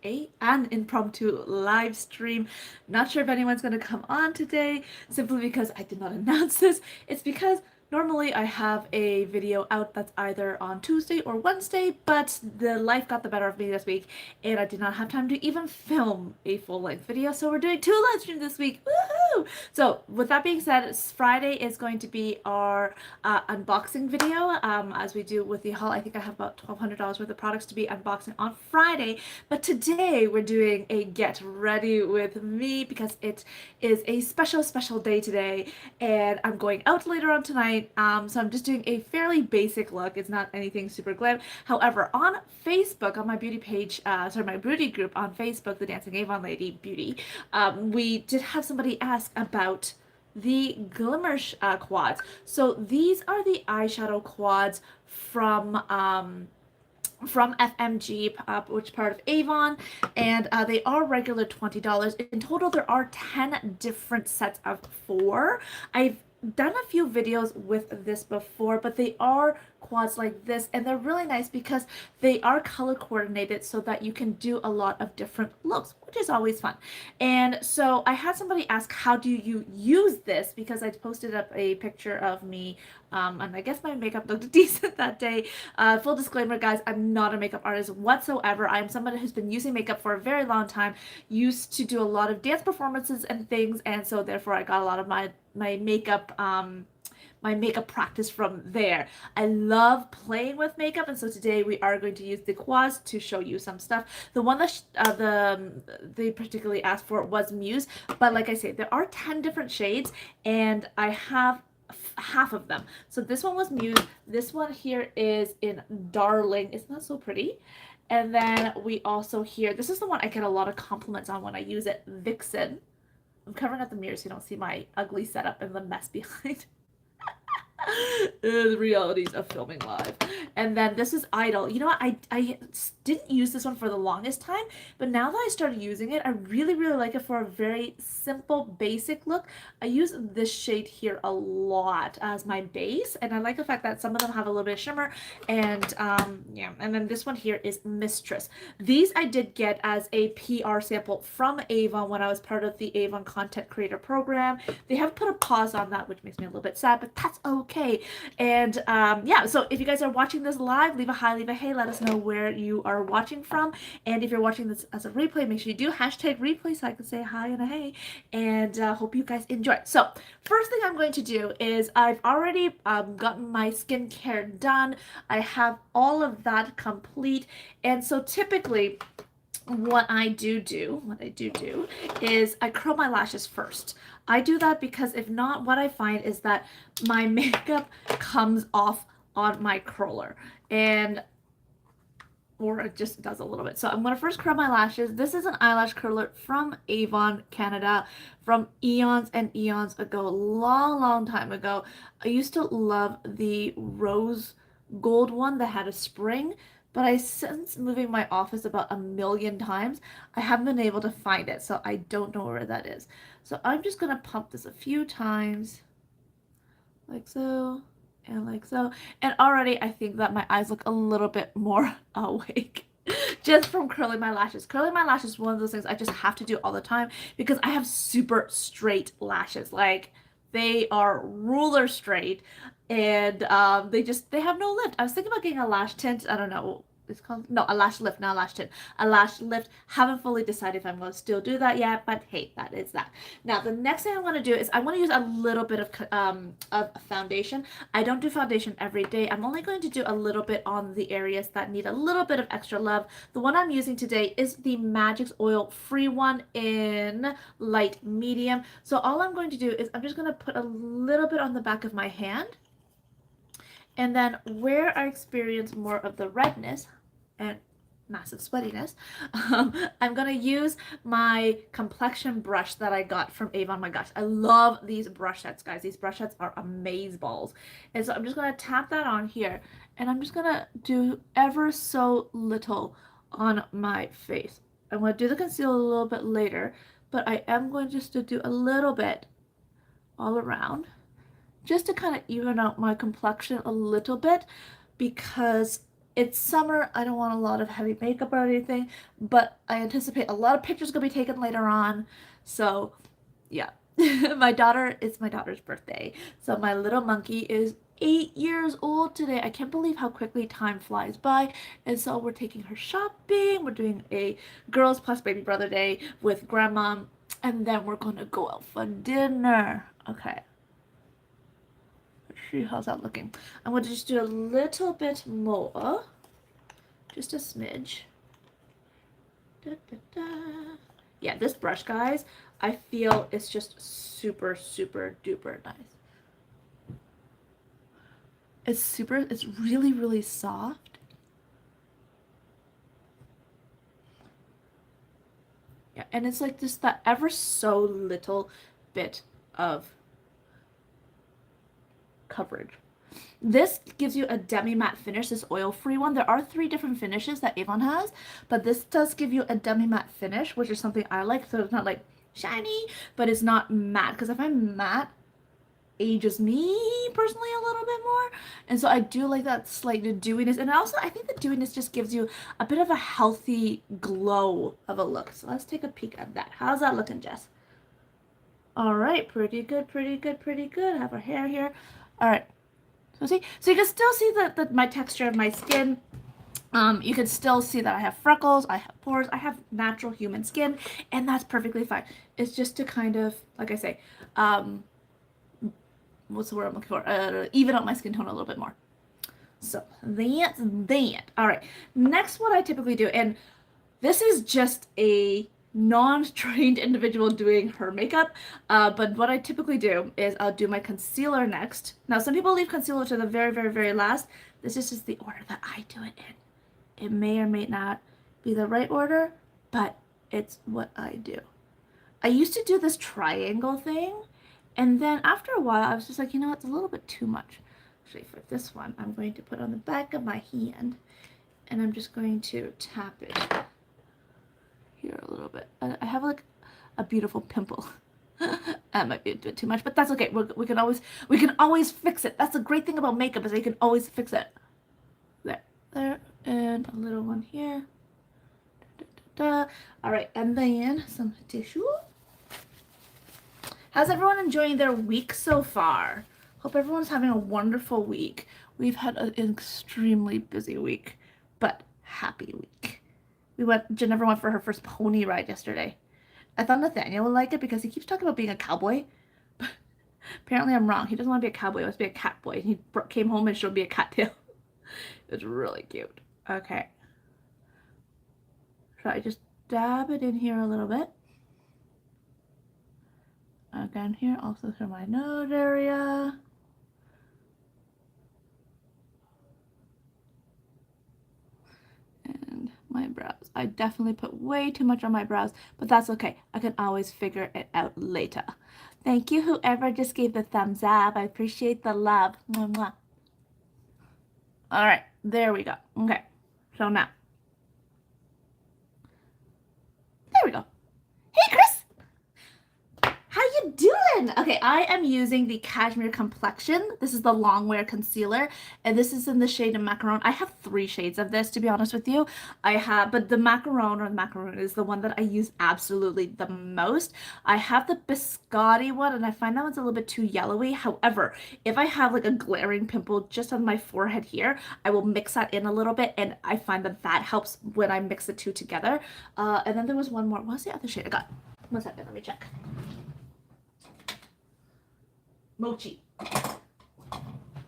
an impromptu live stream. Not sure if anyone's going to come on today, simply because I did not announce this. It's because normally I have a video out that's either on Tuesday or Wednesday, but the life got the better of me this week, and I did not have time to even film a full-length video, so we're doing 2 live streams this week. Woohoo! So with that being said, Friday is going to be our unboxing video, as we do with the haul. I think I have about $1,200 worth of products to be unboxing on Friday, but today we're doing a get ready with me because it is a special day today, and I'm going out later on tonight. So I'm just doing a fairly basic look. It's not anything super glam. However, on Facebook, on my beauty page, my beauty group on Facebook, the Dancing Avon Lady Beauty, we did have somebody ask about the Glimmer Quads. So these are the eyeshadow quads from FMG, which is part of Avon, and they are regular $20. In total, there are 10 different sets of 4. I've done a few videos with this before, but they are quads like this, and they're really nice because they are color coordinated so that you can do a lot of different looks, which is always fun. And so I had somebody ask, how do you use this? Because I posted up a picture of me, and I guess my makeup looked decent that day. Full disclaimer, guys, I'm not a makeup artist whatsoever. I'm somebody who's been using makeup for a very long time, used to do a lot of dance performances and things, and so therefore I got a lot of my makeup practice from there. I love playing with makeup, and so today we are going to use the quads to show you some stuff. The one that they particularly asked for was Muse, but like I say, there are 10 different shades, and I have half of them. So this one was Muse. This one here is in Darling. It's not so pretty. And then we also here, this is the one I get a lot of compliments on when I use it, Vixen. I'm covering up the mirror so you don't see my ugly setup and the mess behind. The realities of filming live. And then this is Idol. You know what? I didn't use this one for the longest time, but now that I started using it, I really like it for a very simple, basic look. I use this shade here a lot as my base, and I like the fact that some of them have a little bit of shimmer, and yeah. And then this one here is Mistress. These I did get as a PR sample from Avon when I was part of the Avon Content Creator Program. They have put a pause on that, which makes me a little bit sad, but that's okay. And yeah, so if you guys are watching this live, leave a hi, leave a hey, let us know where you are watching from. And if you're watching this as a replay, make sure you do hashtag replay so I can say hi and a hey. And hope you guys enjoy. So first thing I'm going to do is I've already gotten my skincare done. I have all of that complete. And so typically what I do is I curl my lashes first. I do that because if not, what I find is that my makeup comes off on my curler, or it just does a little bit. So I'm going to first curl my lashes. This is an eyelash curler from Avon, Canada, from eons and eons ago, long time ago. I used to love the rose gold one that had a spring, but since moving my office about 1,000,000 times, I haven't been able to find it, so I don't know where that is. So I'm just going to pump this a few times, like so, and like so. And already I think that my eyes look a little bit more awake just from curling my lashes. Curling my lashes is one of those things I just have to do all the time because I have super straight lashes. Like, they are ruler straight, and they have no lift. I was thinking about getting a lash tint. I don't know. It's called, no, a lash lift, not a lash tint. A lash lift. Haven't fully decided if I'm going to still do that yet, but hey, that is that. Now, the next thing I want to do is I want to use a little bit of foundation. I don't do foundation every day. I'm only going to do a little bit on the areas that need a little bit of extra love. The one I'm using today is the Magic's Oil Free one in light medium. So all I'm going to do is I'm just going to put a little bit on the back of my hand. And then where I experience more of the redness and massive sweatiness, I'm going to use my Complexion brush that I got from Avon. My gosh, I love these brush sets, guys. These brush sets are amazeballs. And so I'm just going to tap that on here, and I'm just going to do ever so little on my face. I'm going to do the concealer a little bit later, but I am going just to do a little bit all around, just to kind of even out my complexion a little bit, because It's summer. I don't want a lot of heavy makeup or anything, but I anticipate a lot of pictures gonna be taken later on. So yeah. It's my daughter's birthday. So my little monkey is 8 years old today. I can't believe how quickly time flies by. And so we're taking her shopping. We're doing a girls plus baby brother day with grandma. And then we're gonna go out for dinner. Okay. Let's see how's that looking. I'm gonna just do a little bit more. Just a smidge. Da, da, da. Yeah, this brush, guys, I feel it's just super, super duper nice. It's really, really soft. Yeah, and it's like just that ever so little bit of coverage. This gives you a demi-matte finish, this oil-free one. There are 3 different finishes that Avon has, but this does give you a demi-matte finish, which is something I like. So it's not like shiny, but it's not matte. Because if I'm matte, ages me personally a little bit more. And so I do like that slight dewiness. And also, I think the dewiness just gives you a bit of a healthy glow of a look. So let's take a peek at that. How's that looking, Jess? All right, pretty good, pretty good, pretty good. I have our hair here. All right. So you can still see my texture of my skin. You can still see that I have freckles, I have pores, I have natural human skin, and that's perfectly fine. It's just to kind of, like I say, what's the word I'm looking for? Even out my skin tone a little bit more. So that's that. All right. Next, what I typically do, and this is just a non-trained individual doing her makeup, but what I typically do is I'll do my concealer next. Now, some people leave concealer to the very, very, very last. This is just the order that I do it in. It may or may not be the right order, but it's what I do. I used to do this triangle thing, and then after a while, I was just like, you know, it's a little bit too much. Actually, for this one, I'm going to put on the back of my hand, and I'm just going to tap it here a little bit. I have like a beautiful pimple. That might be a bit too much, but that's okay. We can always fix it. That's the great thing about makeup is that you can always fix it. There, and a little one here. Da, da, da. All right, and then some tissue. How's everyone enjoying their week so far? Hope everyone's having a wonderful week. We've had an extremely busy week, but happy week. Jennifer went for her first pony ride yesterday. I thought Nathaniel would like it because he keeps talking about being a cowboy. But apparently I'm wrong. He doesn't want to be a cowboy. He wants to be a cat boy. He came home and showed me a cattail. It's really cute. Okay. So I just dab it in here a little bit. Again here, also through my nose area. And my brows. I definitely put way too much on my brows, but that's okay. I can always figure it out later. Thank you, whoever just gave the thumbs up. I appreciate the love. Mwah, mwah. All right, there we go. Okay, so now. There we go. Hey, Chris! How you doing? Okay, I am using the Cashmere Complexion. This is the long wear concealer, and this is in the shade of Macaron. I have 3 shades of this, to be honest with you. But the Macaron is the one that I use absolutely the most. I have the Biscotti one, and I find that one's a little bit too yellowy. However, if I have like a glaring pimple just on my forehead here, I will mix that in a little bit, and I find that that helps when I mix the 2 together. And then there was one more. What's the other shade I got? 1 second, let me check. Mochi.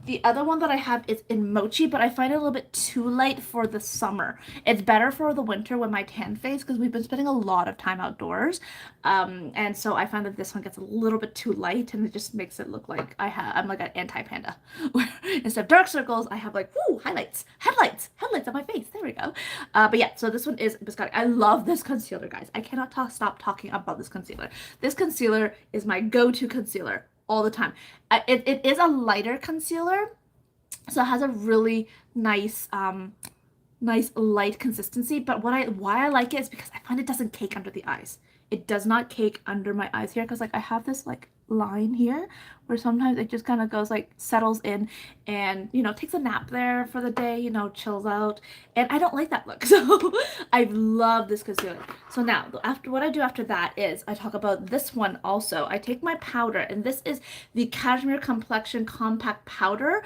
The other one that I have is in Mochi, but I find it a little bit too light for the summer. It's better for the winter with my tan face because we've been spending a lot of time outdoors. And so I find that this one gets a little bit too light and it just makes it look like I'm like an anti-panda. Instead of dark circles, I have like, woo, headlights on my face. There we go. But yeah, so this one is Biscotti. I love this concealer, guys. I cannot stop talking about this concealer. This concealer is my go-to concealer all the time. It is a lighter concealer, so it has a really nice nice light consistency, but why I like it is because I find it doesn't cake under the eyes. It does not cake under my eyes here because like I have this like line here where sometimes it just kind of goes like settles in and takes a nap there for the day, chills out. And I don't like that look. So I love this concealer. So now after what I do after that is I talk about this one also. I take my powder, and this is the Cashmere Complexion Compact Powder.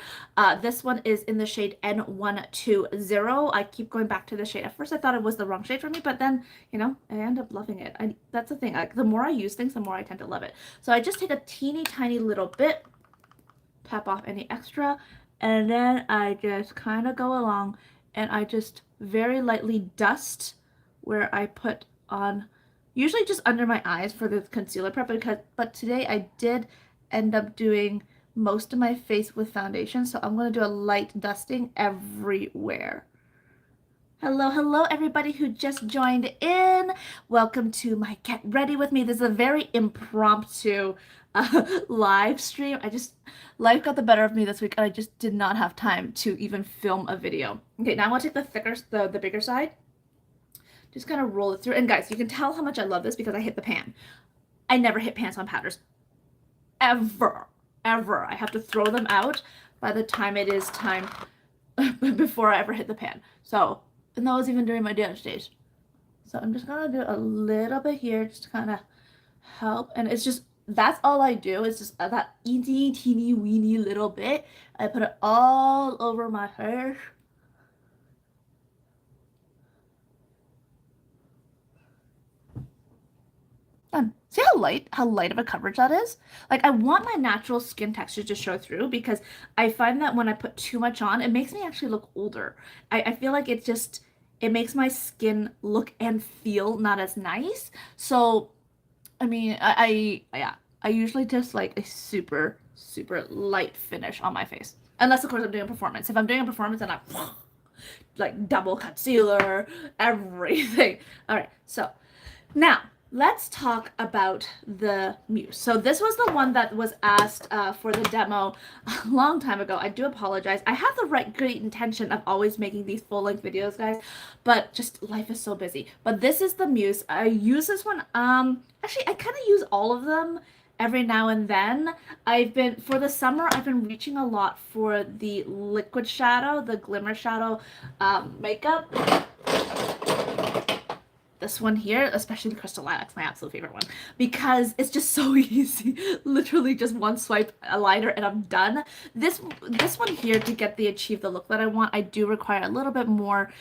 This one is in the shade N120. I keep going back to the shade. At first I thought it was the wrong shade for me, but then I end up loving it. That's the thing. Like, the more I use things, the more I tend to love it. So I just take a teeny tiny little bit, tap off any extra, and then I just kind of go along and I just very lightly dust where I put on, usually just under my eyes for the concealer prep, but today I did end up doing most of my face with foundation, so I'm going to do a light dusting everywhere. Hello, hello, everybody who just joined in. Welcome to my Get Ready With Me. This is a very impromptu live stream. Life got the better of me this week, and I just did not have time to even film a video. Okay, now I want to take the bigger side. Just kind of roll it through. And guys, you can tell how much I love this because I hit the pan. I never hit pans on powders. Ever. Ever. I have to throw them out by the time it is time before I ever hit the pan. So, and that was even during my dance days. So I'm just gonna do a little bit here just to kind of help. And it's just, that's all I do. It's just that teeny weeny little bit. I put it all over my hair. Done. See how light of a coverage that is? Like, I want my natural skin texture to show through because I find that when I put too much on, it makes me actually look older. I feel like it makes my skin look and feel not as nice. So, I mean, yeah, I usually just like a super, super light finish on my face. Unless, of course, I'm doing a performance. If I'm doing a performance, then I'm like double concealer, everything. All right, so now let's talk about the Muse. So this was the one that was asked for the demo a long time ago. I do apologize. I have the great intention of always making these full-length videos, guys, but just life is so busy. But this is the Muse. I use this one. Actually, I kind of use all of them every now and then. For the summer, I've been reaching a lot for the liquid shadow, the Glimmer Shadow makeup. This one here, especially the Crystal Lilac's my absolute favorite one because it's just so easy. Literally just one swipe, a liner, and I'm done. This one here, to achieve the look that I want, I do require a little bit more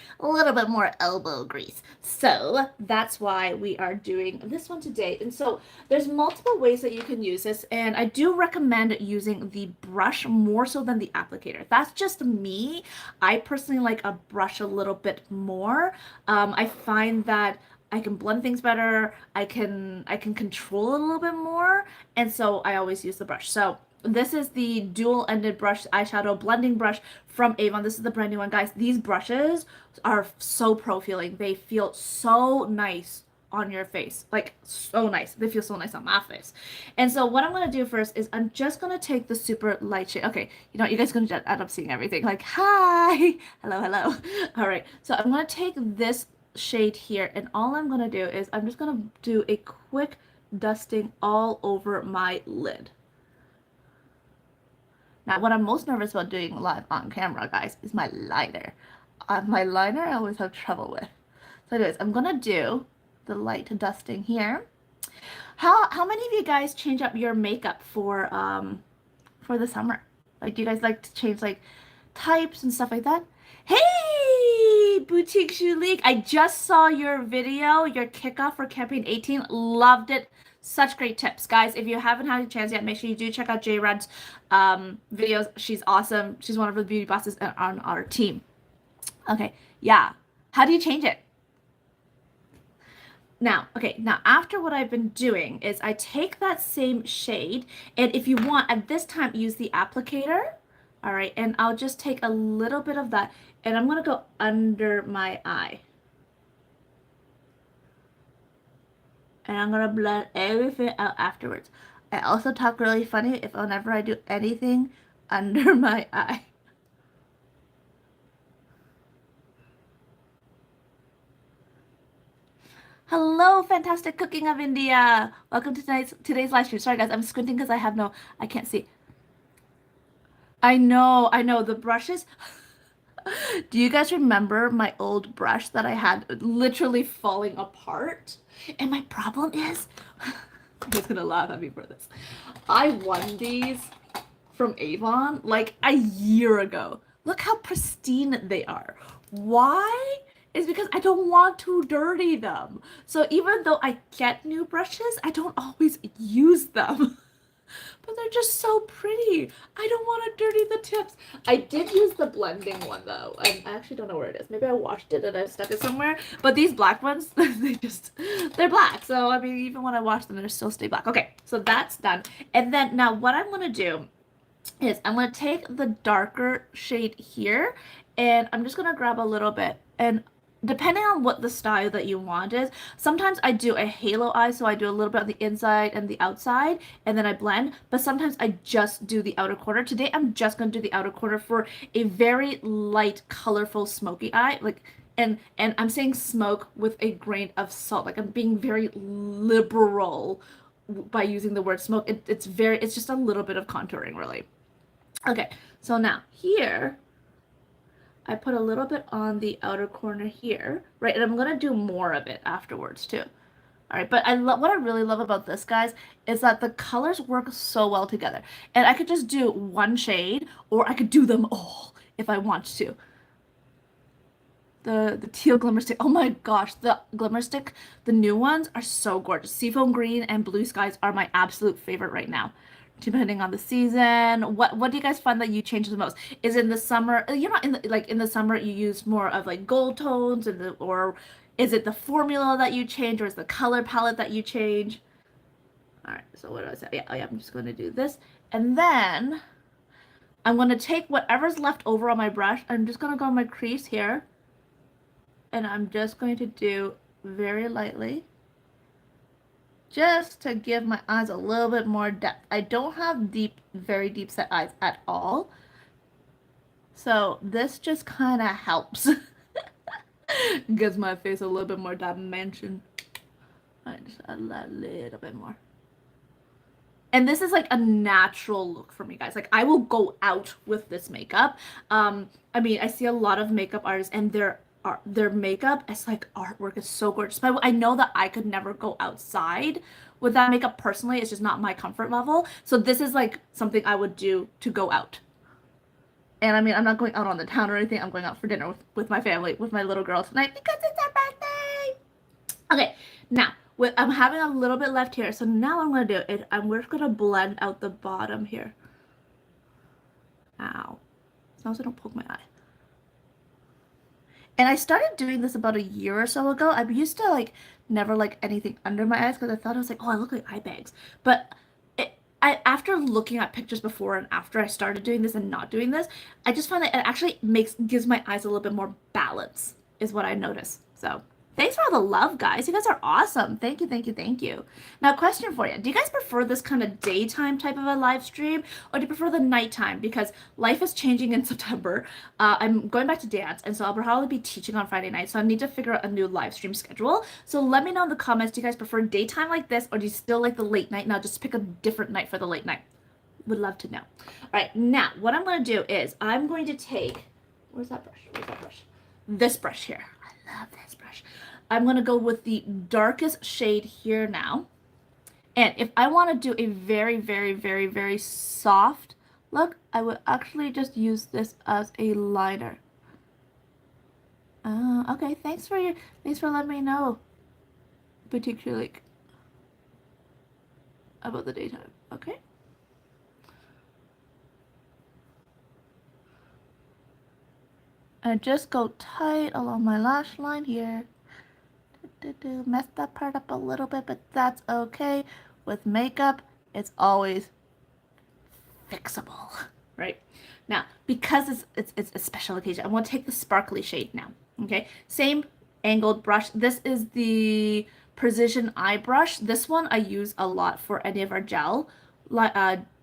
elbow grease. So that's why we are doing this one today. And so there's multiple ways that you can use this, and I do recommend using the brush more so than the applicator. That's just me. I personally like a brush a little bit more. I find that I can blend things better. I can control it a little bit more, and so I always use the brush. So this is the dual-ended brush eyeshadow blending brush from Avon. This is the brand new one, guys. These brushes are so pro-feeling. They feel so nice on your face, like so nice. They feel so nice on my face. And so what I'm gonna do first is I'm just gonna take the super light shade. Okay, you guys are gonna end up seeing everything. Like, hi, hello. All right, so I'm gonna take this shade here, and all I'm gonna do is I'm just gonna do a quick dusting all over my lid. Now, what I'm most nervous about doing live on camera, guys, is my liner. My liner I always have trouble with. So anyways, I'm gonna do the light dusting here. How many of you guys change up your makeup for the summer? Like, do you guys like to change like types and stuff like that? Hey, Boutique Julie, I just saw your video, your kickoff for campaign 18. Loved it. Such great tips, guys. If you haven't had a chance yet, make sure you do check out J Red's videos. She's awesome. She's one of the beauty bosses on our team. Okay, yeah. How do you change it? Now, okay, now after what I've been doing is I take that same shade, and if you want, at this time, use the applicator. All right, and I'll just take a little bit of that, and I'm going to go under my eye. And I'm going to blend everything out afterwards. I also talk really funny whenever I do anything under my eye. Hello, fantastic cooking of India. Welcome to today's live stream. Sorry guys, I'm squinting because I can't see. I know the brushes. Do you guys remember my old brush that I had literally falling apart? And my problem is, I'm just gonna laugh at me for this. I won these from Avon like a year ago. Look how pristine they are. Why? Is because I don't want to dirty them. So even though I get new brushes, I don't always use them. But they're just so pretty. I don't want to dirty the tips. I did use the blending one though. I actually don't know where it is. Maybe I washed it and I stuck it somewhere. But these black ones, they're black. So I mean, even when I wash them, they still stay black. Okay, so that's done. And then now what I'm gonna do is I'm going to take the darker shade here and I'm just going to grab a little bit, and depending on what the style that you want is, sometimes I do a halo eye, so I do a little bit on the inside and the outside and then I blend, but sometimes I just do the outer corner. Today I'm just going to do the outer corner for a very light colorful smoky eye, like, and I'm saying smoke with a grain of salt, like I'm being very liberal by using the word smoke. It's just a little bit of contouring really. Okay, so now here, I put a little bit on the outer corner here, right? And I'm gonna do more of it afterwards too. All right, but what I really love about this, guys, is that the colors work so well together. And I could just do one shade, or I could do them all if I want to. The teal glimmer stick. Oh my gosh, the glimmer stick, the new ones are so gorgeous. Seafoam green and blue skies are my absolute favorite right now. Depending on the season, what do you guys find that you change the most? Is in the summer, you're not in the, like in the summer you use more of like gold tones, and or is it the formula that you change, or is the color palette that you change? All right, so what do I say? Yeah, oh yeah, I'm just going to do this, and then I'm going to take whatever's left over on my brush. I'm just going to go on my crease here, and I'm just going to do very lightly, just to give my eyes a little bit more depth. I don't have deep, very deep set eyes at all, so this just kind of helps. Gives my face a little bit more dimension. I just add that little bit more. And this is like a natural look for me, guys. Like I will go out with this makeup. I mean, I see a lot of makeup artists and their makeup is like artwork, is so gorgeous. But I know that I could never go outside with that makeup personally. It's just not my comfort level. So this is like something I would do to go out. And I mean, I'm not going out on the town or anything. I'm going out for dinner with my family, with my little girl tonight because it's her birthday. Okay, now I'm having a little bit left here. So now I'm going to do it. We're just going to blend out the bottom here. Ow. As long as I don't poke my eye. And I started doing this about a year or so ago. I used to like never like anything under my eyes because I thought I was like, oh, I look like eye bags. But after looking at pictures before and after I started doing this and not doing this, I just find that it actually gives my eyes a little bit more balance, is what I notice. So thanks for all the love, guys. You guys are awesome. Thank you, thank you, thank you. Now, question for you. Do you guys prefer this kind of daytime type of a live stream, or do you prefer the nighttime? Because life is changing in September. I'm going back to dance, and so I'll probably be teaching on Friday night, so I need to figure out a new live stream schedule. So let me know in the comments, do you guys prefer daytime like this, or do you still like the late night? Now, just pick a different night for the late night. Would love to know. All right, now, what I'm going to do is I'm going to take, where's that brush? Where's that brush? This brush here. I love this brush. I'm going to go with the darkest shade here now. And if I want to do a very, very, very, very soft look, I would actually just use this as a liner. Okay, thanks for letting me know, particularly about the daytime. Okay. And just go tight along my lash line here. Mess that part up a little bit, but that's okay. With makeup, it's always fixable, right? Now, because it's a special occasion, I want to take the sparkly shade now. Okay, same angled brush. This is the Precision Eye Brush. This one I use a lot for any of our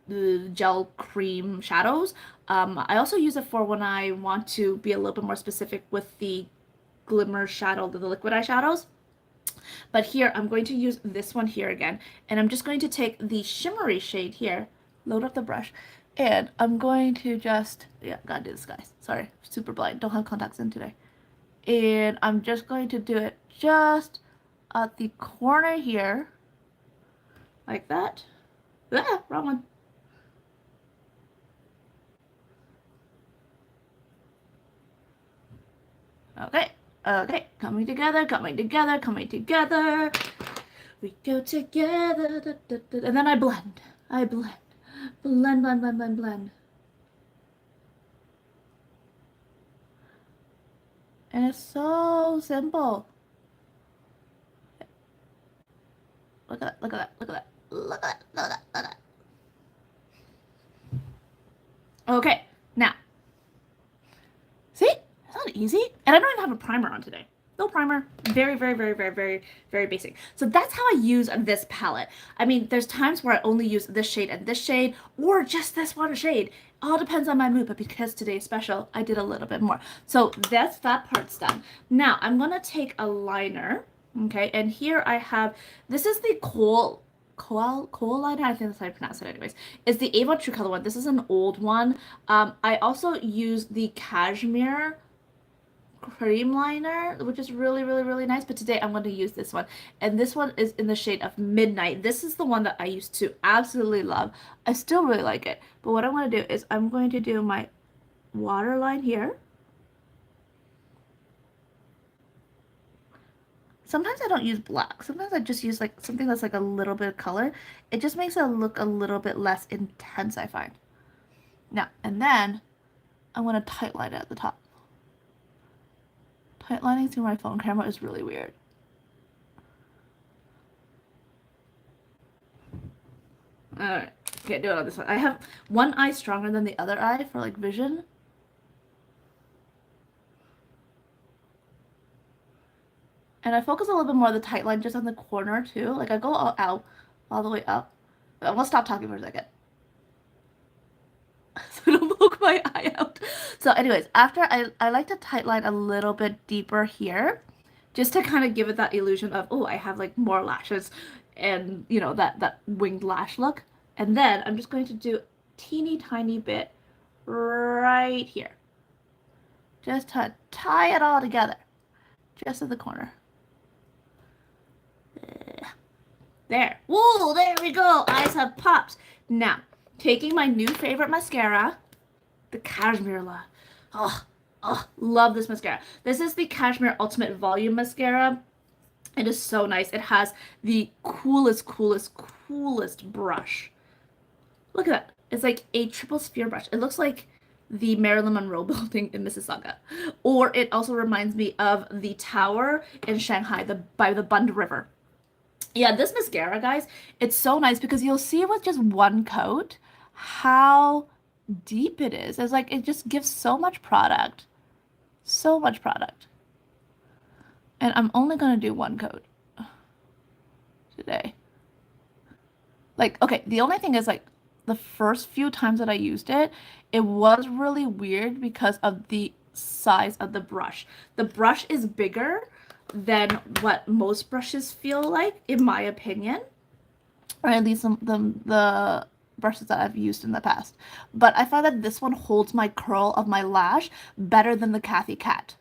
the gel cream shadows. I also use it for when I want to be a little bit more specific with the glimmer shadow, the liquid eyeshadows. But here, I'm going to use this one here again, and I'm just going to take the shimmery shade here, load up the brush, and I'm going to just, yeah, gotta do this, guys. Sorry, super blind, don't have contacts in today. And I'm just going to do it just at the corner here, like that. Ah, wrong one. Okay, okay, coming together, coming together, coming together. We go together, da, da, da, and then I blend. I blend. Blend, blend, blend, blend, blend. And it's so simple. Look at that, look at that, look at that. Look at that, look at that, look at that. Okay, now. See? It's not easy. And I don't even have a primer on today. No primer. Very, very, very, very, very, very basic. So that's how I use this palette. I mean, there's times where I only use this shade and this shade, or just this one shade. All depends on my mood, but because today's special, I did a little bit more. So that's that part's done. Now, I'm going to take a liner, okay? And here I have, this is the Kohl liner, I think that's how I pronounce it anyways. It's the Avon True Color one. This is an old one. I also use the Cashmere cream liner, which is really, really, really nice. But today I'm going to use this one. And this one is in the shade of Midnight. This is the one that I used to absolutely love. I still really like it. But what I'm going to do is I'm going to do my waterline here. Sometimes I don't use black. Sometimes I just use like something that's like a little bit of color. It just makes it look a little bit less intense, I find. Now, and then I'm going to tightline it at the top. Tightlining through my phone camera is really weird. Alright, can't do it on this one. I have one eye stronger than the other eye for like vision. And I focus a little bit more of the tight line just on the corner too. Like I go out all the way up. But I'm gonna stop talking for a second. So don't poke my eye out. So anyways, after I like to tight line a little bit deeper here, just to kind of give it that illusion of, oh, I have like more lashes and you know, that winged lash look. And then I'm just going to do a teeny tiny bit right here. Just to tie it all together. Just at the corner. There. Whoa, there we go. Eyes have popped. Now, taking my new favorite mascara, the Cashmere. Oh, oh, love this mascara. This is the Cashmere Ultimate Volume Mascara. It is so nice. It has the coolest, coolest, coolest brush. Look at that. It's like a triple sphere brush. It looks like the Marilyn Monroe building in Mississauga. Or it also reminds me of the tower in Shanghai, by the Bund River. Yeah, this mascara, guys, it's so nice because you'll see with just one coat how deep it is. It's like it just gives so much product. So much product. And I'm only going to do one coat today. Like, okay, the only thing is like the first few times that I used it, it was really weird because of the size of the brush. The brush is bigger than what most brushes feel like, in my opinion, or at least the brushes that I've used in the past. But I find that this one holds my curl of my lash better than the Kathy Cat,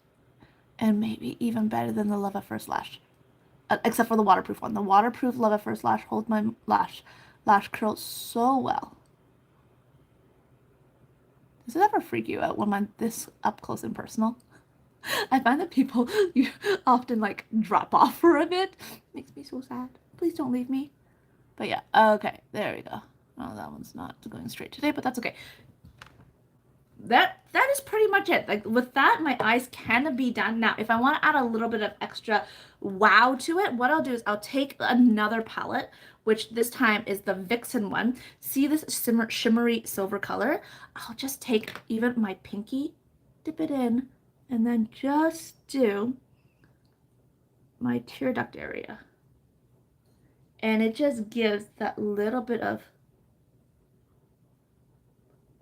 and maybe even better than the Love at First Lash, except for the waterproof one. The waterproof Love at First Lash holds my lash curl so well. Does it ever freak you out when I'm this up close and personal? I find that people often like drop off for a bit. Makes me so sad. Please don't leave me. But yeah, okay, there we go. Oh, that one's not going straight today, but that's okay. That is pretty much it. Like with that, my eyes can be done. Now, if I want to add a little bit of extra wow to it, what I'll do is I'll take another palette, which this time is the Vixen one. See this shimmery silver color? I'll just take even my pinky, dip it in, and then just do my tear duct area. And it just gives that little bit of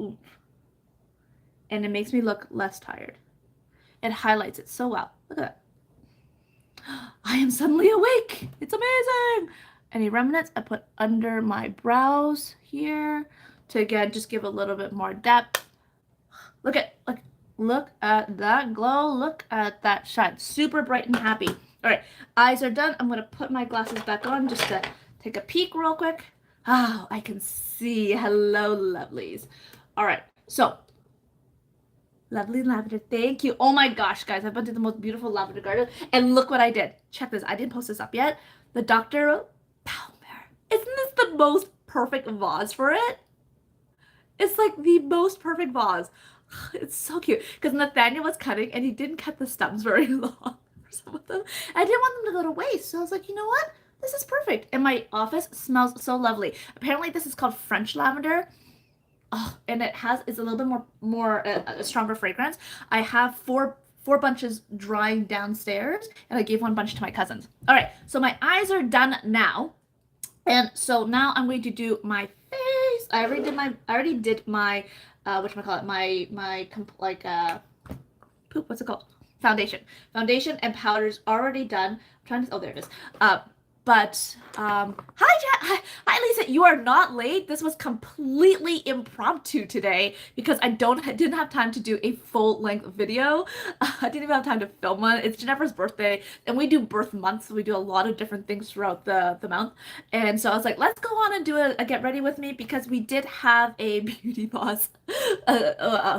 oomph. And it makes me look less tired. It highlights it so well. Look at that. I am suddenly awake. It's amazing. Any remnants I put under my brows here to again just give a little bit more depth. Look at that glow. Look at that shine. Super bright and happy. All right, eyes are done. I'm gonna put my glasses back on just to take a peek real quick. Oh, I can see. Hello, lovelies. All right, so lovely lavender. Thank you. Oh my gosh, guys, I did the most beautiful lavender garden, and look what I did. Check this. I didn't post this up yet. The Dr. Palmer. Isn't this the most perfect vase for it? It's like the most perfect vase. It's so cute because Nathaniel was cutting and he didn't cut the stems very long for some of them. I didn't want them to go to waste, so I was like, you know what? This is perfect. And my office smells so lovely. Apparently, this is called French lavender. Oh, and it's a little bit more a stronger fragrance. I have four bunches drying downstairs, and I gave one bunch to my cousins. All right, so my eyes are done now, and so now I'm going to do my face. I already did my whatchamacallit, what's it called? Foundation. Foundation and powder's already done. I'm trying to, oh, there it is. Hi Lisa, you are not late. This was completely impromptu today because I didn't have time to do a full length video. I didn't even have time to film one. It's Jennifer's birthday and we do birth months, so we do a lot of different things throughout the month. And so I was like, let's go on and do a get ready with me because we did have a beauty boss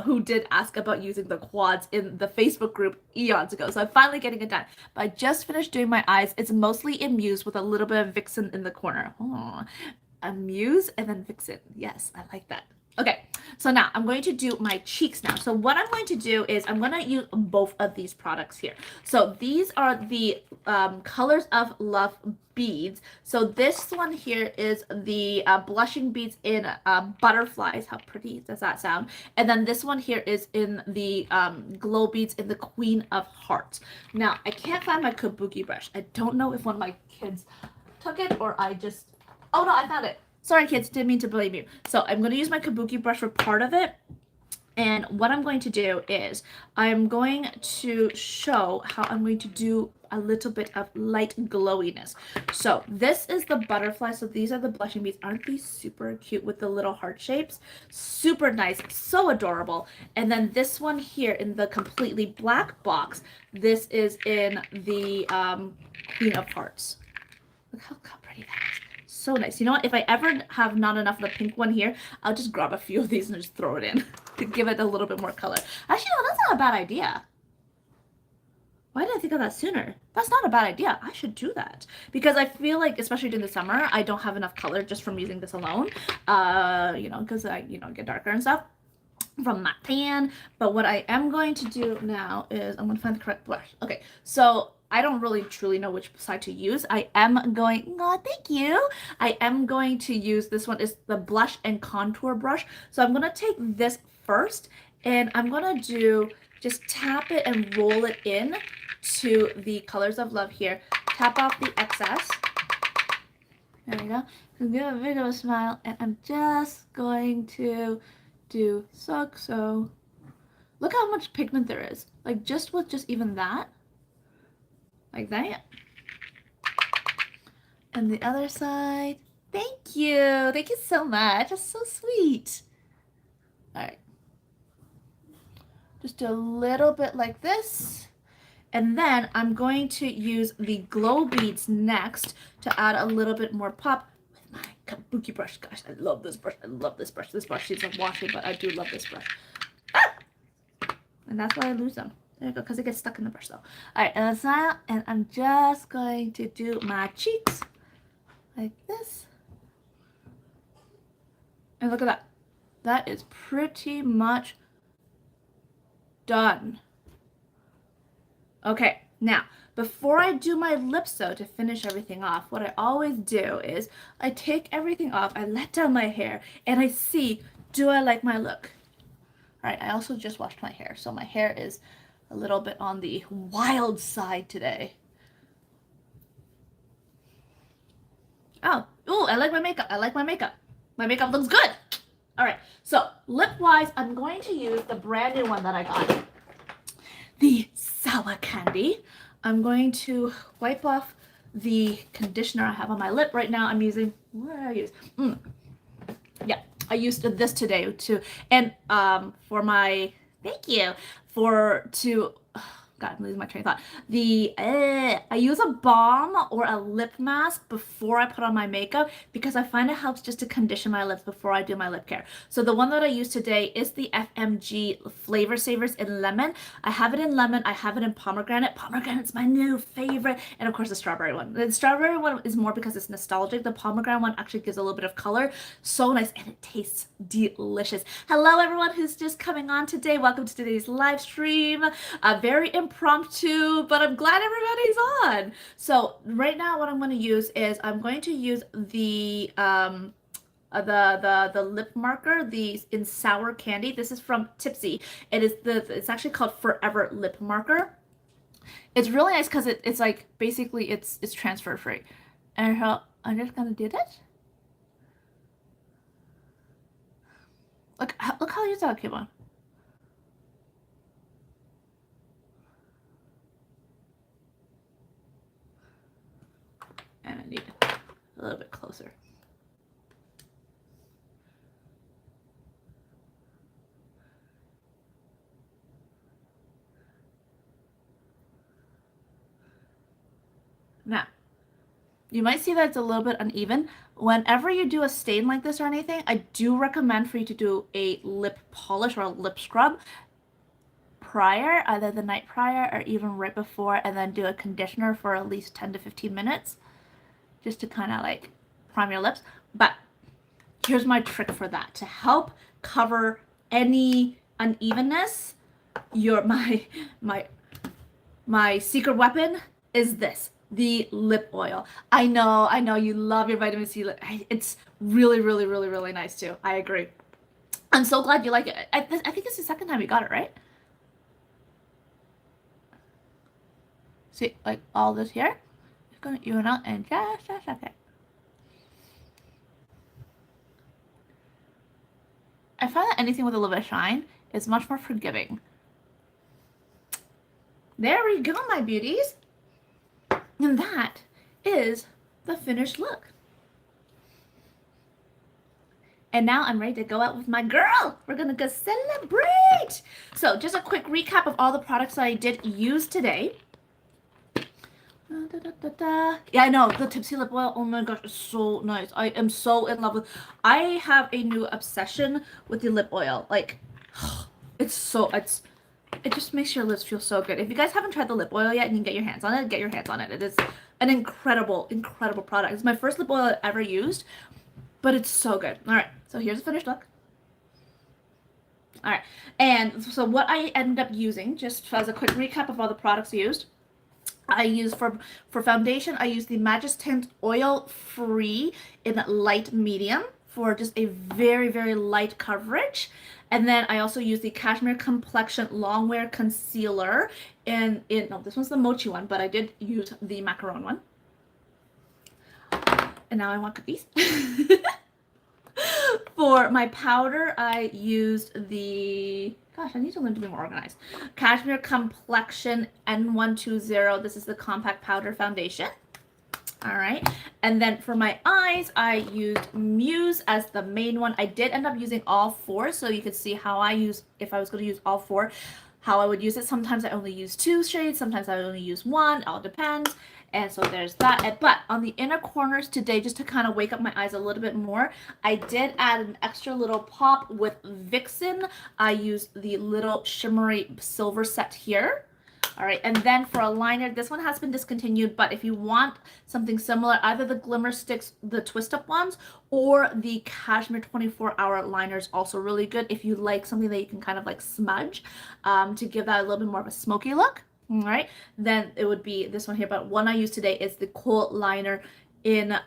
who did ask about using the quads in the Facebook group eons ago. So I'm finally getting it done. But I just finished doing my eyes. It's mostly in Muse with a little bit of Vixen in the corner. Oh, a Muse and then Vixen. Yes, I like that. Okay, so now I'm going to do my cheeks now. So what I'm going to do is I'm going to use both of these products here. So these are the Colors of Love beads. So this one here is the blushing beads in butterflies. How pretty does that sound? And then this one here is in the glow beads in the Queen of Hearts. Now, I can't find my kabuki brush. I don't know if one of my kids took it or I just... Oh no, I found it. Sorry, kids, didn't mean to blame you. So I'm going to use my kabuki brush for part of it. And what I'm going to do is I'm going to show how I'm going to do a little bit of light glowiness. So this is the butterfly. So these are the blushing beads. Aren't these super cute with the little heart shapes? Super nice. So adorable. And then this one here in the completely black box, this is in the Queen of Hearts. Look how pretty that is. So nice. You know what? If I ever have not enough of the pink one here, I'll just grab a few of these and just throw it in to give it a little bit more color. Actually, no, that's not a bad idea. Why didn't I think of that sooner? That's not a bad idea. I should do that. Because I feel like, especially during the summer, I don't have enough color just from using this alone. You know, because I, get darker and stuff from my tan. But what I am going to do now is I'm going to find the correct blush. Okay, so I don't really truly know which side to use. I am going, oh, thank you. I am going to use, this one is the blush and contour brush. So I'm going to take this first and I'm going to do, just tap it and roll it in to the Colors of Love here. Tap off the excess. There we go. Give a bit of a smile and I'm just going to do so. Look how much pigment there is. Like just with just even that. Like that. And the other side. Thank you. Thank you so much. That's so sweet. All right. Just do a little bit like this. And then I'm going to use the glow beads next to add a little bit more pop with my kabuki brush. Gosh, I love this brush. I love this brush. This brush needs some washing, but I do love this brush. Ah! And that's why I lose them. There you go, because it gets stuck in the brush though. Alright, and that's now, and I'm just going to do my cheeks like this. And look at that. That is pretty much done. Okay, now, before I do my lips though, to finish everything off, what I always do is I take everything off, I let down my hair, and I see, do I like my look? Alright, I also just washed my hair, so my hair is a little bit on the wild side today. Oh, ooh, I like my makeup. I like my makeup. My makeup looks good. All right, so lip-wise, I'm going to use the brand new one that I got. The Sour Candy. I'm going to wipe off the conditioner I have on my lip right now. I'm using, what did I use? Yeah, I used this today too. And for my, thank you, God, I'm losing my train of thought. I use a balm or a lip mask before I put on my makeup because I find it helps just to condition my lips before I do my lip care. So the one that I use today is the FMG Flavor Savers in lemon. I have it in lemon. I have it in pomegranate. Pomegranate's my new favorite. And of course the strawberry one. The strawberry one is more because it's nostalgic. The pomegranate one actually gives a little bit of color. So nice. And it tastes delicious. Hello everyone who's just coming on today. Welcome to today's live stream. Very impromptu, but I'm glad everybody's on. So right now what I'm going to use is I'm going to use the lip marker, the in sour candy. This is from Tipsy. It's actually called Forever Lip Marker. It's really nice because it's like basically it's transfer free. And so I'm just gonna do this. Look how you that came on. And I need it a little bit closer. Now, you might see that it's a little bit uneven. Whenever you do a stain like this or anything, I do recommend for you to do a lip polish or a lip scrub prior, either the night prior or even right before, and then do a conditioner for at least 10 to 15 minutes just to kind of like prime your lips. But here's my trick for that. To help cover any unevenness, my secret weapon is this, the lip oil. I know you love your vitamin C lip. It's really, really, really, really nice too. I agree. I'm so glad you like it. I think it's the second time you got it, right? See, like all this here. It's gonna even out in just a second. I find that anything with a little bit of shine is much more forgiving. There we go, my beauties. And that is the finished look. And now I'm ready to go out with my girl. We're gonna go celebrate. So just a quick recap of all the products that I did use today. Yeah, I know, the Tipsy Lip Oil, oh my gosh, it's so nice. I am so in love with, I have a new obsession with the lip oil. Like, it just makes your lips feel so good. If you guys haven't tried the lip oil yet and you can get your hands on it, get your hands on it. It is an incredible, incredible product. It's my first lip oil I've ever used, but it's so good. All right, so here's the finished look. All right, and so what I ended up using, just as a quick recap of all the products used, I use for foundation, I use the Magistint Oil Free in light medium for just a very, very light coverage. And then I also use the Cashmere Complexion Longwear Concealer no, this one's the mochi one, but I did use the macaron one. And now I want cookies. For my powder, I used the, gosh, I need to learn to be more organized. Cashmere Complexion N120. This is the compact powder foundation. All right. And then for my eyes, I used Muse as the main one. I did end up using all four, so you could see how I use, if I was going to use all four, how I would use it. Sometimes I only use 2 shades. Sometimes I only use 1. It all depends. And so there's that. But on the inner corners today, just to kind of wake up my eyes a little bit more, I did add an extra little pop with Vixen. I used the little shimmery silver set here. All right, and then for a liner, this one has been discontinued, but if you want something similar, either the Glimmer Sticks, the twist-up ones, or the Cashmere 24-hour liner is also really good if you like something that you can kind of like smudge to give that a little bit more of a smoky look. All right, then it would be this one here, but one I use today is the Kohl liner in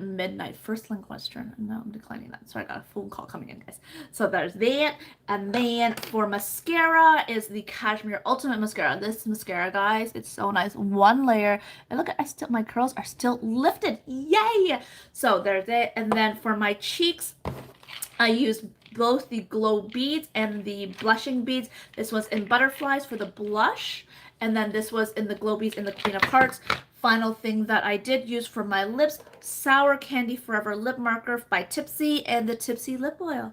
Midnight. First link Western. No, I'm declining that. Sorry, I got a phone call coming in, guys. So there's that. And then for mascara is the Cashmere Ultimate Mascara. This mascara, guys, it's so nice. One layer. And look at, my curls are still lifted. Yay! So there's it. And then for my cheeks, I used both the glow beads and the blushing beads. This was in Butterflies for the blush. And then this was in the Globies in the Queen of Hearts. Final thing that I did use for my lips, Sour Candy Forever Lip Marker by Tipsy and the Tipsy Lip Oil.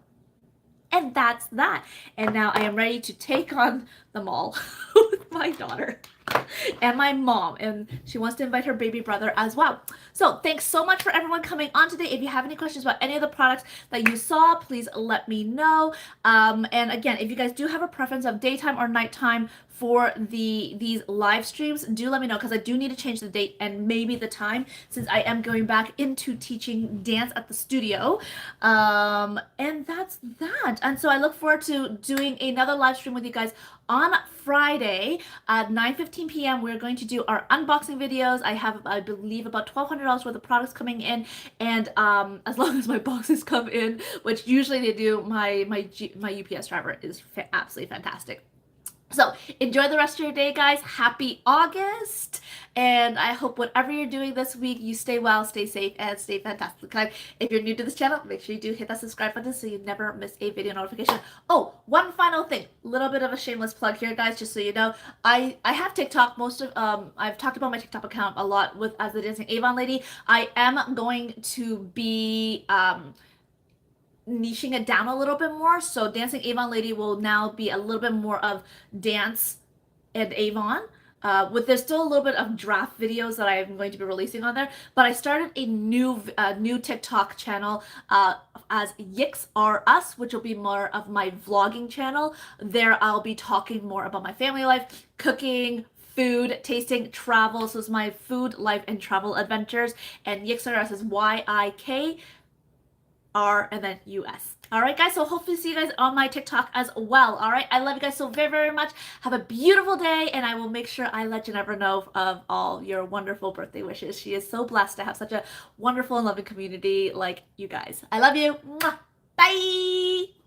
And that's that. And now I am ready to take on the mall with my daughter and my mom, and she wants to invite her baby brother as well. So thanks so much for everyone coming on today. If you have any questions about any of the products that you saw, please let me know. And again, if you guys do have a preference of daytime or nighttime for these live streams, do let me know, because I do need to change the date and maybe the time, since I am going back into teaching dance at the studio. And that's that. And so I look forward to doing another live stream with you guys on Friday at 9:15 p.m. We're going to do our unboxing videos. I have, I believe, about $1,200 worth of products coming in, and as long as my boxes come in, which usually they do, my UPS driver is absolutely fantastic. So enjoy the rest of your day, guys. Happy August. And I hope whatever you're doing this week, you stay well, stay safe, and stay fantastic. If you're new to this channel, make sure you do hit that subscribe button so you never miss a video notification. Oh, one final thing. Little bit of a shameless plug here, guys, just so you know. I have TikTok. I've talked about my TikTok account a lot with as the Dancing Avon Lady. I am going to be niching it down a little bit more. So Dancing Avon Lady will now be a little bit more of dance and Avon. There's still a little bit of draft videos that I'm going to be releasing on there, but I started a new TikTok channel as AXSWRTJQ, which will be more of my vlogging channel. There I'll be talking more about my family life, cooking, food, tasting, travel. So it's my food, life, and travel adventures. And AXSWRTJQ is YIK R and then US. All right, guys. So hopefully see you guys on my TikTok as well. All right. I love you guys so very, very much. Have a beautiful day, and I will make sure I let Ginevra know of all your wonderful birthday wishes. She is so blessed to have such a wonderful and loving community like you guys. I love you. Mwah. Bye.